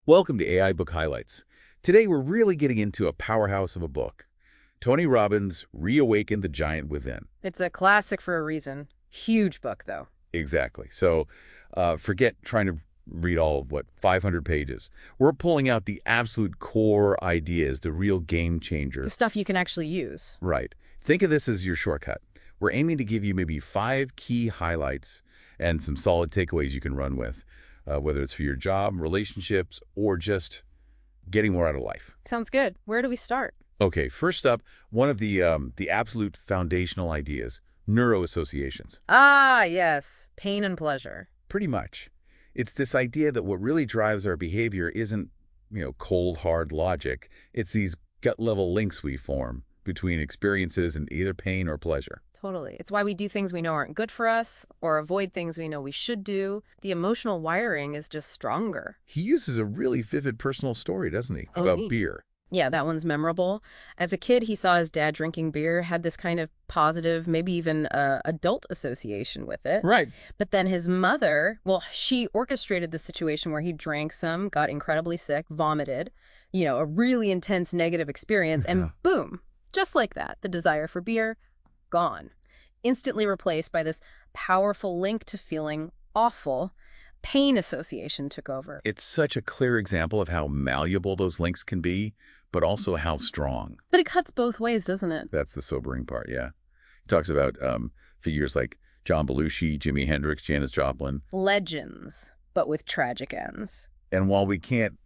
Welcome to AI Book Highlights. Today we're really getting into a powerhouse of a book. Tony Robbins' Reawaken the Giant Within. It's a classic for a reason. Huge book, though. Exactly. So forget trying to read all, 500 pages. We're pulling out the absolute core ideas, the real game changer. The stuff you can actually use. Right. Think of this as your shortcut. We're aiming to give you maybe 5 key highlights and some solid takeaways you can run with, whether it's for your job, relationships, or just getting more out of life. Sounds good. Where do we start? Okay, first up, one of the absolute foundational ideas, neuro associations. Ah, yes. Pain and pleasure. Pretty much. It's this idea that what really drives our behavior isn't, cold, hard logic. It's these gut-level links we form between experiences and either pain or pleasure. Totally. It's why we do things we know aren't good for us or avoid things we know we should do. The emotional wiring is just stronger. He uses a really vivid personal story, doesn't he, Oh, about neat. beer. Yeah, that one's memorable. As a kid, he saw his dad drinking beer, had this kind of positive, maybe even adult association with it. Right. But then his mother, well, she orchestrated the situation where he drank some, got incredibly sick, vomited, a really intense negative experience, and boom, just like that, the desire for beer, gone. Instantly replaced by this powerful link to feeling awful. Pain association took over. It's such a clear example of how malleable those links can be, but also how strong. But it cuts both ways, doesn't it? That's the sobering part, yeah. He talks about figures like John Belushi, Jimi Hendrix, Janis Joplin. Legends, but with tragic ends. And while we can't,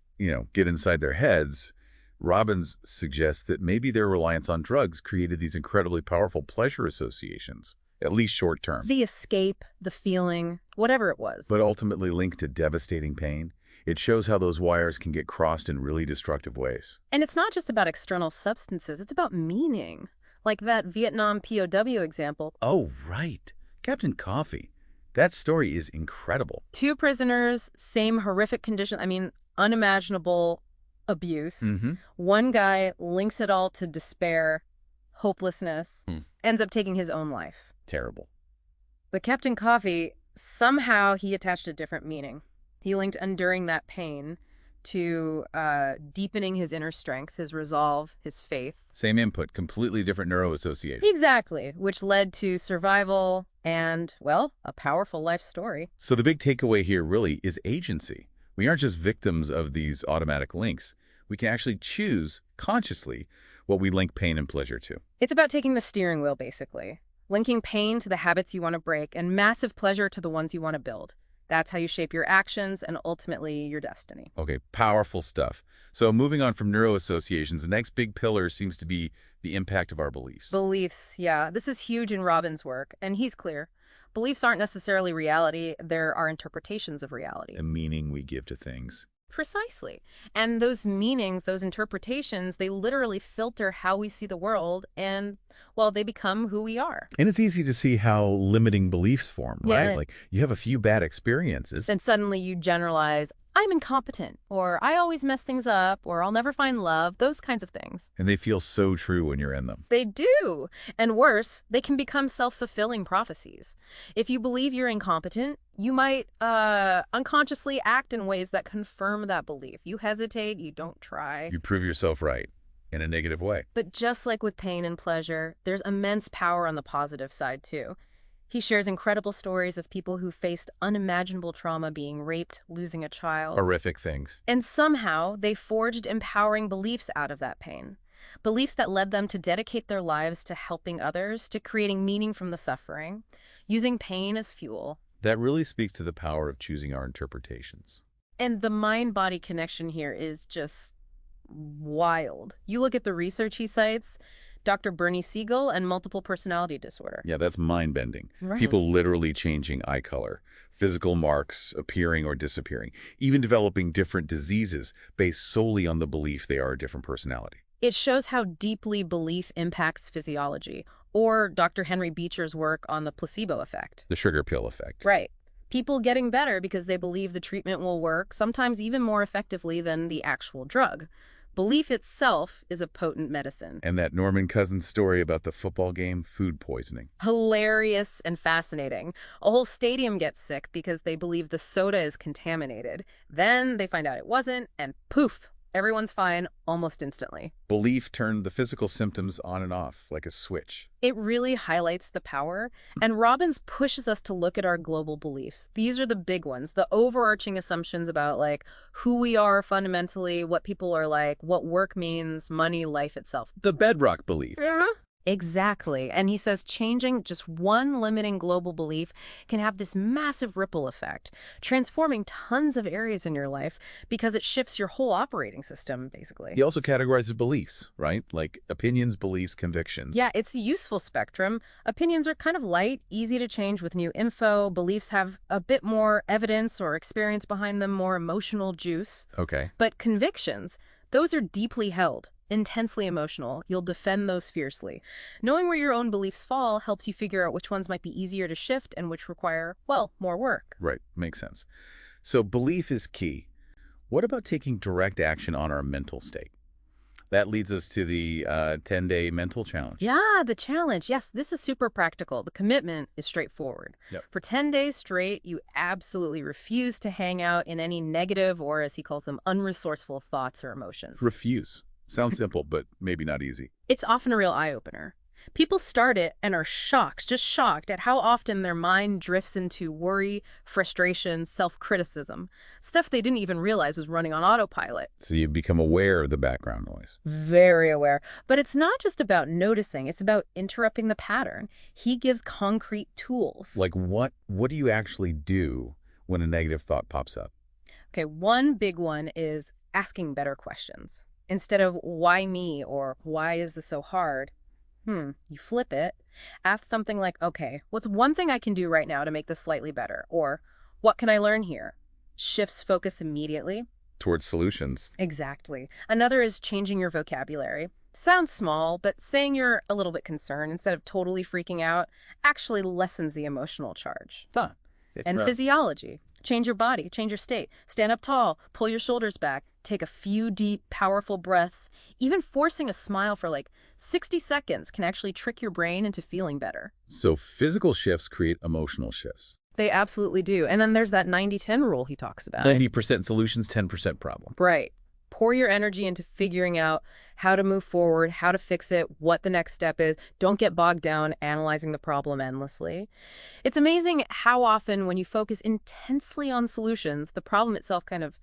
get inside their heads, Robbins suggests that maybe their reliance on drugs created these incredibly powerful pleasure associations, at least short term. The escape, the feeling, whatever it was. But ultimately linked to devastating pain. It shows how those wires can get crossed in really destructive ways. And it's not just about external substances, it's about meaning. Like that Vietnam POW example. Oh, right. Captain Coffee. That story is incredible. 2 prisoners, same horrific condition, unimaginable abuse. One guy links it all to despair, hopelessness, ends up taking his own life. Terrible. But Captain Coffee, somehow he attached a different meaning. He linked enduring that pain to deepening his inner strength, his resolve, his faith. Same input, completely different neuro association. Exactly, which led to survival and, well, a powerful life story. So the big takeaway here really is agency. We aren't just victims of these automatic links. We can actually choose consciously what we link pain and pleasure to. It's about taking the steering wheel, basically. Linking pain to the habits you want to break and massive pleasure to the ones you want to build. That's how you shape your actions and ultimately your destiny. Okay, powerful stuff. So moving on from neuro associations, the next big pillar seems to be the impact of our beliefs. Beliefs, yeah. This is huge in Robbins' work, and he's clear. Beliefs aren't necessarily reality. There are interpretations of reality. The meaning we give to things. Precisely. And those meanings, those interpretations, they literally filter how we see the world and, well, they become who we are. And it's easy to see how limiting beliefs form, right? Yeah. Like you have a few bad experiences. Then suddenly you generalize, I'm incompetent, or I always mess things up, or I'll never find love, those kinds of things. And they feel so true when you're in them. They do. And worse, they can become self-fulfilling prophecies. If you believe you're incompetent, you might unconsciously act in ways that confirm that belief. You hesitate, you don't try. You prove yourself right in a negative way. But just like with pain and pleasure, there's immense power on the positive side, too. He shares incredible stories of people who faced unimaginable trauma, being raped, losing a child. Horrific things. And somehow they forged empowering beliefs out of that pain. Beliefs that led them to dedicate their lives to helping others, to creating meaning from the suffering, using pain as fuel. That really speaks to the power of choosing our interpretations. And the mind-body connection here is just wild. You look at the research he cites, Dr. Bernie Siegel and multiple personality disorder. Yeah, that's mind-bending. Right. People literally changing eye color, physical marks appearing or disappearing, even developing different diseases based solely on the belief they are a different personality. It shows how deeply belief impacts physiology, or Dr. Henry Beecher's work on the placebo effect. The sugar pill effect. Right. People getting better because they believe the treatment will work, sometimes even more effectively than the actual drug. Belief itself is a potent medicine. And that Norman Cousins story about the football game, food poisoning. Hilarious and fascinating. A whole stadium gets sick because they believe the soda is contaminated. Then they find out it wasn't, and poof, everyone's fine almost instantly. Belief turned the physical symptoms on and off like a switch. It really highlights the power, and Robbins pushes us to look at our global beliefs. These are the big ones, the overarching assumptions about like who we are fundamentally, what people are like, what work means, money, life itself. The bedrock beliefs. Exactly. And he says changing just one limiting global belief can have this massive ripple effect, transforming tons of areas in your life because it shifts your whole operating system, basically. He also categorizes beliefs, right? Like opinions, beliefs, convictions. Yeah, it's a useful spectrum. Opinions are kind of light, easy to change with new info. Beliefs have a bit more evidence or experience behind them, more emotional juice. Okay. But convictions, those are deeply held. Intensely emotional. You'll defend those fiercely. Knowing where your own beliefs fall helps you figure out which ones might be easier to shift and which require, well, more work. Right. Makes sense. So belief is key. What about taking direct action on our mental state? That leads us to the 10-day mental challenge. Yeah, the challenge. Yes, this is super practical. The commitment is straightforward. Yep. For 10 days straight, you absolutely refuse to hang out in any negative or, as he calls them, unresourceful thoughts or emotions. Refuse. Sounds simple, but maybe not easy. It's often a real eye-opener. People start it and are shocked, just shocked at how often their mind drifts into worry, frustration, self-criticism, stuff they didn't even realize was running on autopilot. So you become aware of the background noise. Very aware. But it's not just about noticing, it's about interrupting the pattern. He gives concrete tools. Like what do you actually do when a negative thought pops up? Okay, one big one is asking better questions. Instead of why me or why is this so hard, you flip it. Ask something like, okay, what's one thing I can do right now to make this slightly better? Or what can I learn here? Shifts focus immediately. Towards solutions. Exactly. Another is changing your vocabulary. Sounds small, but saying you're a little bit concerned instead of totally freaking out actually lessens the emotional charge. Huh. And physiology. Change your body, change your state. Stand up tall, pull your shoulders back, take a few deep, powerful breaths. Even forcing a smile for like 60 seconds can actually trick your brain into feeling better. So physical shifts create emotional shifts. They absolutely do. And then there's that 90-10 rule he talks about. 90% solutions, 10% problem. Right. Pour your energy into figuring out how to move forward, how to fix it, what the next step is. Don't get bogged down analyzing the problem endlessly. It's amazing how often when you focus intensely on solutions, the problem itself kind of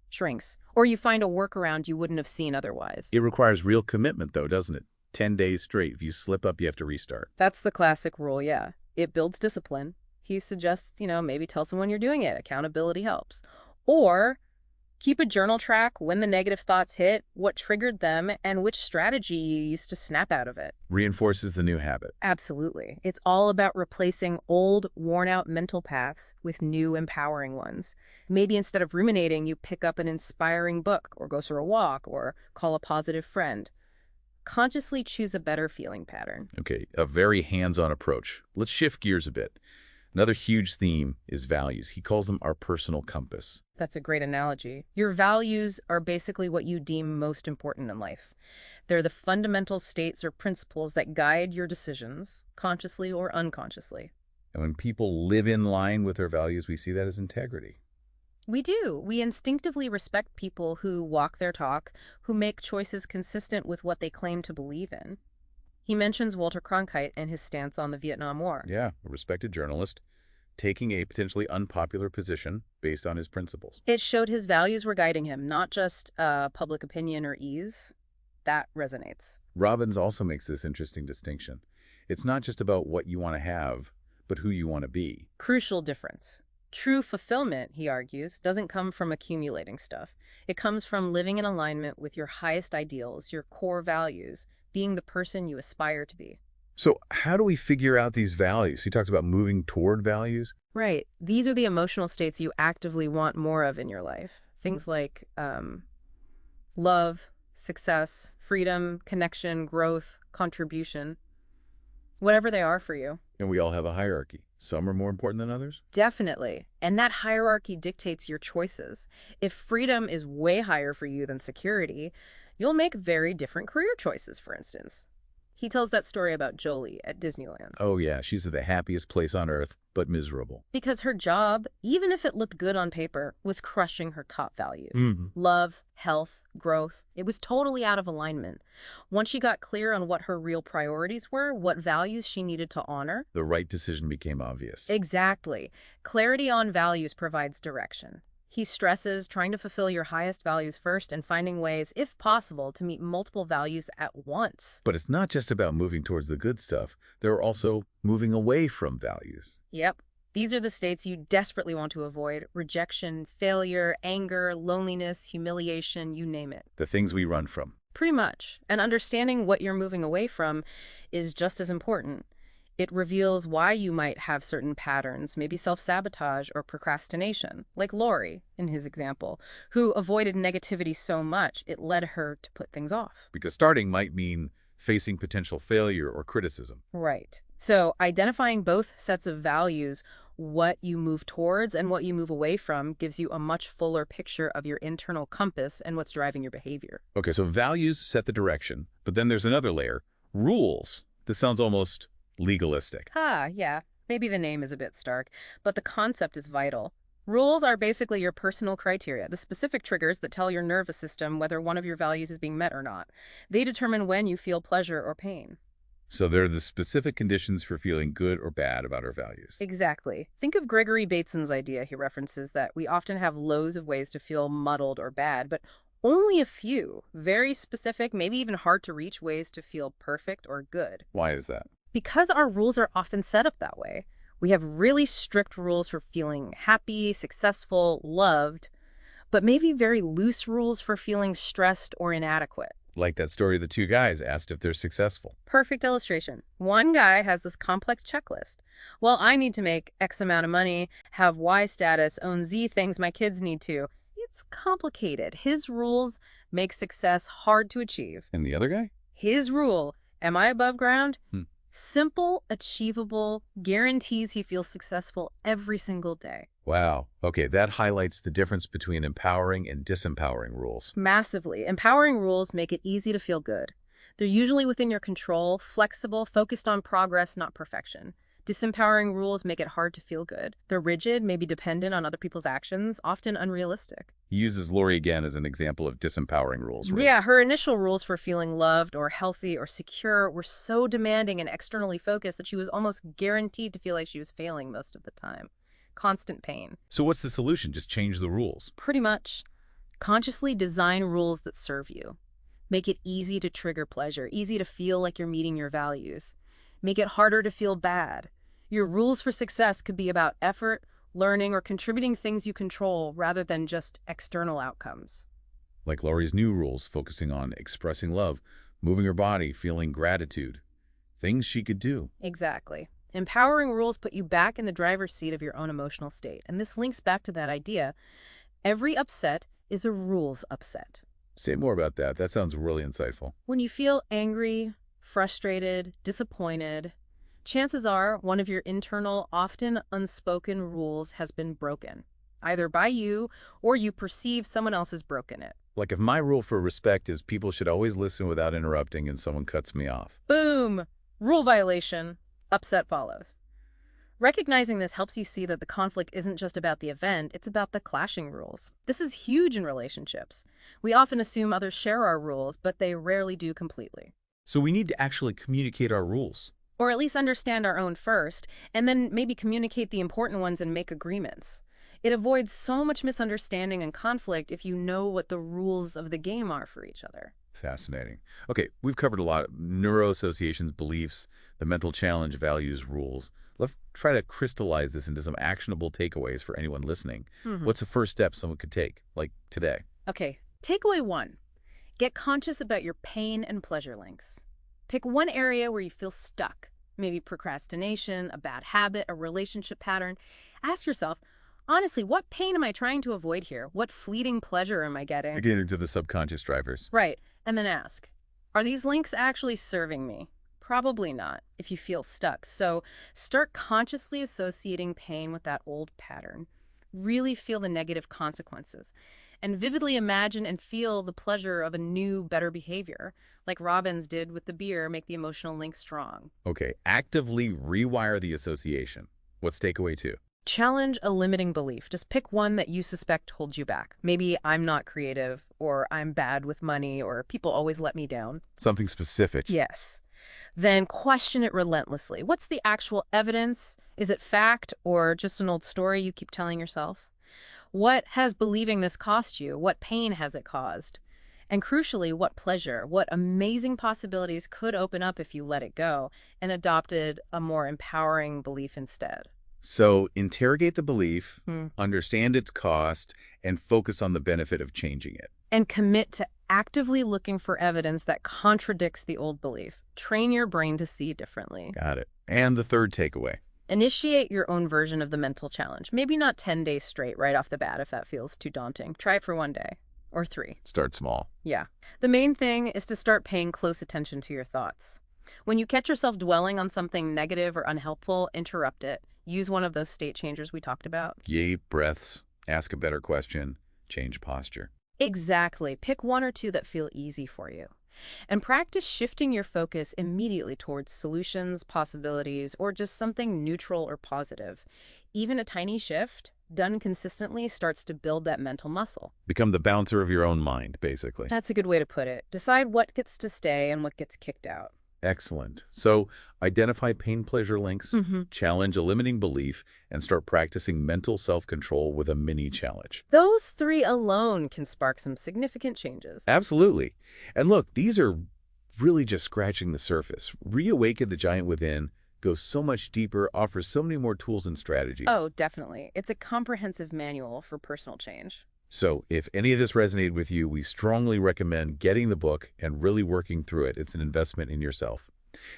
shrinks, or you find a workaround you wouldn't have seen otherwise. It requires real commitment, though, doesn't it? 10 days straight. If you slip up, you have to restart. That's the classic rule, yeah. It builds discipline. He suggests, maybe tell someone you're doing it. Accountability helps. Or keep a journal track when the negative thoughts hit, what triggered them, and which strategy you used to snap out of it. Reinforces the new habit. Absolutely. It's all about replacing old, worn-out mental paths with new, empowering ones. Maybe instead of ruminating, you pick up an inspiring book, or go for a walk, or call a positive friend. Consciously choose a better feeling pattern. Okay, a very hands-on approach. Let's shift gears a bit. Another huge theme is values. He calls them our personal compass. That's a great analogy. Your values are basically what you deem most important in life. They're the fundamental states or principles that guide your decisions, consciously or unconsciously. And when people live in line with their values, we see that as integrity. We do. We instinctively respect people who walk their talk, who make choices consistent with what they claim to believe in. He mentions Walter Cronkite and his stance on the Vietnam War. Yeah, a respected journalist, taking a potentially unpopular position based on his principles. It showed his values were guiding him, not just public opinion or ease. That resonates. Robbins also makes this interesting distinction. It's not just about what you want to have, but who you want to be. Crucial difference. True fulfillment, he argues, doesn't come from accumulating stuff. It comes from living in alignment with your highest ideals, your core values, being the person you aspire to be. So how do we figure out these values? He talks about moving toward values. Right. These are the emotional states you actively want more of in your life. Things like love, success, freedom, connection, growth, contribution, whatever they are for you. And we all have a hierarchy. Some are more important than others? Definitely. And that hierarchy dictates your choices. If freedom is way higher for you than security, you'll make very different career choices, for instance. He tells that story about Jolie at Disneyland. Oh yeah, she's at the happiest place on earth, but miserable. Because her job, even if it looked good on paper, was crushing her top values. Hmm. Love, health, growth. It was totally out of alignment. Once she got clear on what her real priorities were, what values she needed to honor. The right decision became obvious. Exactly. Clarity on values provides direction. He stresses trying to fulfill your highest values first and finding ways, if possible, to meet multiple values at once. But it's not just about moving towards the good stuff. There are also moving away from values. Yep. These are the states you desperately want to avoid: rejection, failure, anger, loneliness, humiliation, you name it. The things we run from. Pretty much. And understanding what you're moving away from is just as important. It reveals why you might have certain patterns, maybe self-sabotage or procrastination, like Lori, in his example, who avoided negativity so much it led her to put things off. Because starting might mean facing potential failure or criticism. Right. So identifying both sets of values, what you move towards and what you move away from, gives you a much fuller picture of your internal compass and what's driving your behavior. Okay, so values set the direction, but then there's another layer, rules. This sounds almost legalistic. Yeah. Maybe the name is a bit stark, but the concept is vital. Rules are basically your personal criteria, the specific triggers that tell your nervous system whether one of your values is being met or not. They determine when you feel pleasure or pain. So they're the specific conditions for feeling good or bad about our values. Exactly. Think of Gregory Bateson's idea. He references that we often have loads of ways to feel muddled or bad, but only a few, very specific, maybe even hard to reach ways to feel perfect or good. Why is that? Because our rules are often set up that way. We have really strict rules for feeling happy, successful, loved, but maybe very loose rules for feeling stressed or inadequate. Like that story of the two guys asked if they're successful. Perfect illustration. One guy has this complex checklist. Well, I need to make X amount of money, have Y status, own Z things my kids need to. It's complicated. His rules make success hard to achieve. And the other guy? His rule, am I above ground? Hmm. Simple, achievable, guarantees he feels successful every single day. Wow. Okay, that highlights the difference between empowering and disempowering rules. Massively. Empowering rules make it easy to feel good. They're usually within your control, flexible, focused on progress, not perfection. Disempowering rules make it hard to feel good. They're rigid, maybe dependent on other people's actions, often unrealistic. He uses Lori again as an example of disempowering rules, right? Yeah, her initial rules for feeling loved or healthy or secure were so demanding and externally focused that she was almost guaranteed to feel like she was failing most of the time. Constant pain. So what's the solution? Just change the rules. Pretty much. Consciously design rules that serve you. Make it easy to trigger pleasure, easy to feel like you're meeting your values. Make it harder to feel bad. Your rules for success could be about effort, learning, or contributing things you control rather than just external outcomes. Like Lori's new rules, focusing on expressing love, moving her body, feeling gratitude. Things she could do. Exactly. Empowering rules put you back in the driver's seat of your own emotional state. And this links back to that idea. Every upset is a rules upset. Say more about that. That sounds really insightful. When you feel angry, frustrated, disappointed, chances are one of your internal, often unspoken rules has been broken, either by you or you perceive someone else has broken it. Like if my rule for respect is people should always listen without interrupting and someone cuts me off. Boom! Rule violation. Upset follows. Recognizing this helps you see that the conflict isn't just about the event, it's about the clashing rules. This is huge in relationships. We often assume others share our rules, but they rarely do completely. So we need to actually communicate our rules. Or at least understand our own first, and then maybe communicate the important ones and make agreements. It avoids so much misunderstanding and conflict if you know what the rules of the game are for each other. Fascinating. Okay, we've covered a lot. Neuro associations, beliefs, the mental challenge, values, rules. Let's try to crystallize this into some actionable takeaways for anyone listening. What's the first step someone could take, like today? Okay, takeaway 1. Get conscious about your pain and pleasure links. Pick one area where you feel stuck, maybe procrastination, a bad habit, a relationship pattern. Ask yourself, honestly, what pain am I trying to avoid here? What fleeting pleasure am I getting? Getting into the subconscious drivers. Right, and then ask, are these links actually serving me? Probably not if you feel stuck. So start consciously associating pain with that old pattern. Really feel the negative consequences. And vividly imagine and feel the pleasure of a new, better behavior, like Robbins did with the beer, make the emotional link strong. Okay, actively rewire the association. What's takeaway two? Challenge a limiting belief. Just pick one that you suspect holds you back. Maybe I'm not creative, or I'm bad with money, or people always let me down. Something specific. Yes. Then question it relentlessly. What's the actual evidence? Is it fact or just an old story you keep telling yourself? What has believing this cost you? What pain has it caused? And crucially, what pleasure, what amazing possibilities could open up if you let it go and adopted a more empowering belief instead? So interrogate the belief, Hmm. understand its cost, and focus on the benefit of changing it. And commit to actively looking for evidence that contradicts the old belief. Train your brain to see differently. Got it. And the third takeaway. Initiate your own version of the mental challenge. Maybe not 10 days straight right off the bat if that feels too daunting. Try it for 1 day or 3. Start small. Yeah. The main thing is to start paying close attention to your thoughts. When you catch yourself dwelling on something negative or unhelpful, interrupt it. Use one of those state changers we talked about. Deep breaths, ask a better question, change posture. Exactly. Pick one or two that feel easy for you. And practice shifting your focus immediately towards solutions, possibilities, or just something neutral or positive. Even a tiny shift, done consistently, starts to build that mental muscle. Become the bouncer of your own mind, basically. That's a good way to put it. Decide what gets to stay and what gets kicked out. Excellent. So identify pain-pleasure links, Mm-hmm. challenge a limiting belief, and start practicing mental self-control with a mini challenge. Those 3 alone can spark some significant changes. Absolutely. And look, these are really just scratching the surface. Reawaken the Giant Within goes so much deeper, offers so many more tools and strategies. Oh, definitely. It's a comprehensive manual for personal change. So if any of this resonated with you, we strongly recommend getting the book and really working through it. It's an investment in yourself.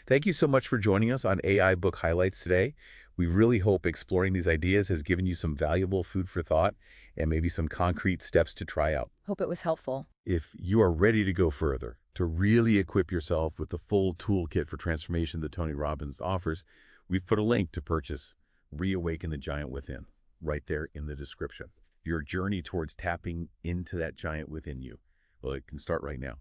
Thank you so much for joining us on AI Book Highlights today. We really hope exploring these ideas has given you some valuable food for thought and maybe some concrete steps to try out. Hope it was helpful. If you are ready to go further, to really equip yourself with the full toolkit for transformation that Tony Robbins offers, we've put a link to purchase Reawaken the Giant Within right there in the description. Your journey towards tapping into that giant within you. Well, it can start right now.